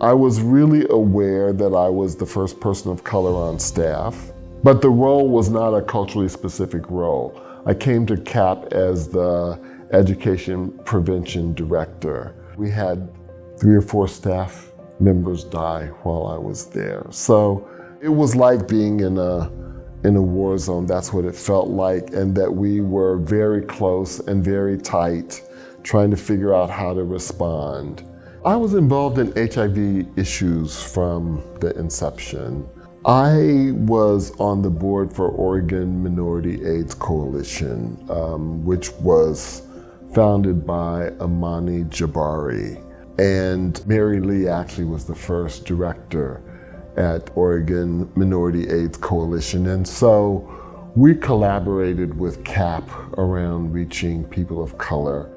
I was really aware that I was the first person of color on staff, but the role was not a culturally specific role. I came to CAP as the Education Prevention Director. We had 3 or 4 staff members die while I was there. So it was like being in a war zone. That's what it felt like, and that we were very close and very tight, trying to figure out how to respond. I was involved in HIV issues from the inception. I was on the board for Oregon Minority AIDS Coalition, which was founded by Amani Jabari. And Mary Lee actually was the first director at Oregon Minority AIDS Coalition. And so we collaborated with CAP around reaching people of color.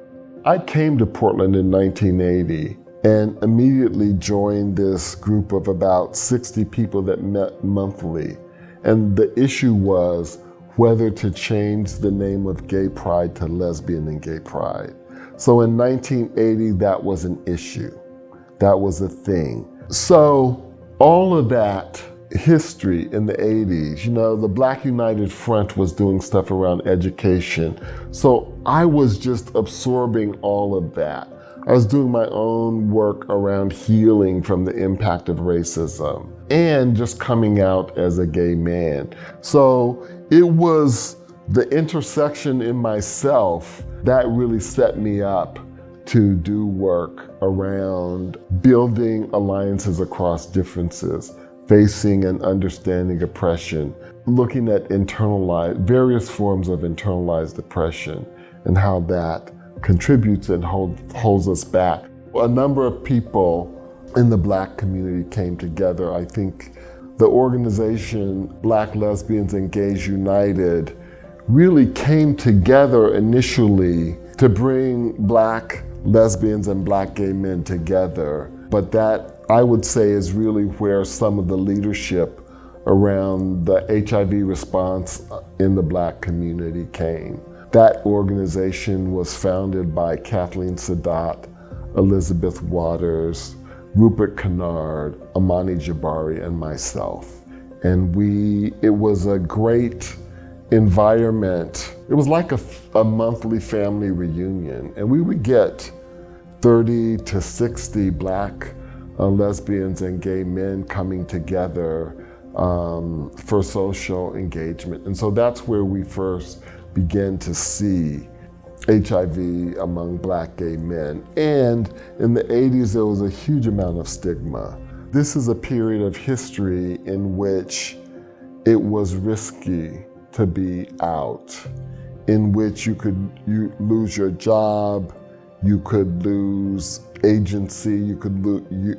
I came to Portland in 1980 and immediately joined this group of about 60 people that met monthly. And the issue was whether to change the name of Gay Pride to Lesbian and Gay Pride. So in 1980, that was an issue. That was a thing. So all of that history in the 80s, the Black United Front was doing stuff around education. So I was just absorbing all of that. I was doing my own work around healing from the impact of racism and just coming out as a gay man. So it was the intersection in myself that really set me up to do work around building alliances across differences, facing and understanding oppression, looking at various forms of internalized oppression and how that contributes and holds us back. A number of people in the Black community came together. I think the organization Black Lesbians and Gays United really came together initially to bring Black lesbians and Black gay men together. But that, I would say, is really where some of the leadership around the HIV response in the Black community came. That organization was founded by Kathleen Sadat, Elizabeth Waters, Rupert Kennard, Amani Jabari, and myself. And it was a great environment. It was like a monthly family reunion, and we would get 30 to 60 Black lesbians and gay men coming together for social engagement. And so that's where we first began to see HIV among Black gay men. And in the 80s, there was a huge amount of stigma. This is a period of history in which it was risky to be out, in which you lose your job, you could lose agency, you could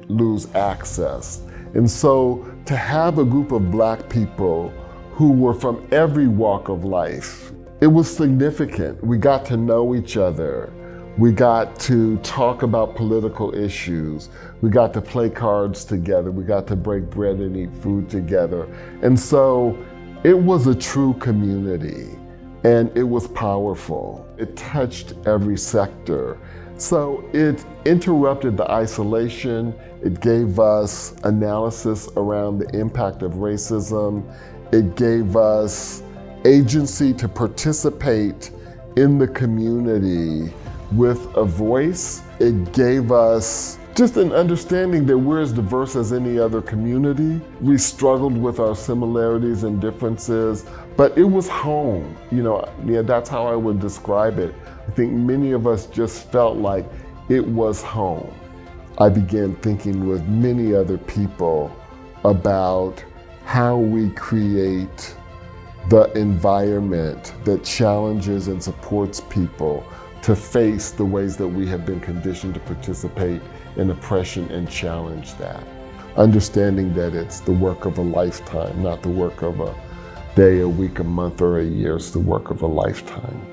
lose access. And so to have a group of Black people who were from every walk of life, it was significant. We got to know each other. We got to talk about political issues. We got to play cards together. We got to break bread and eat food together. And so it was a true community, and it was powerful. It touched every sector. So it interrupted the isolation. It gave us analysis around the impact of racism. It gave us agency to participate in the community with a voice. It gave us just an understanding that we're as diverse as any other community. We struggled with our similarities and differences, but it was home. That's how I would describe it. I think many of us just felt like it was home. I began thinking with many other people about how we create the environment that challenges and supports people to face the ways that we have been conditioned to participate in oppression and challenge that. Understanding that it's the work of a lifetime, not the work of a day, a week, a month, or a year. It's the work of a lifetime.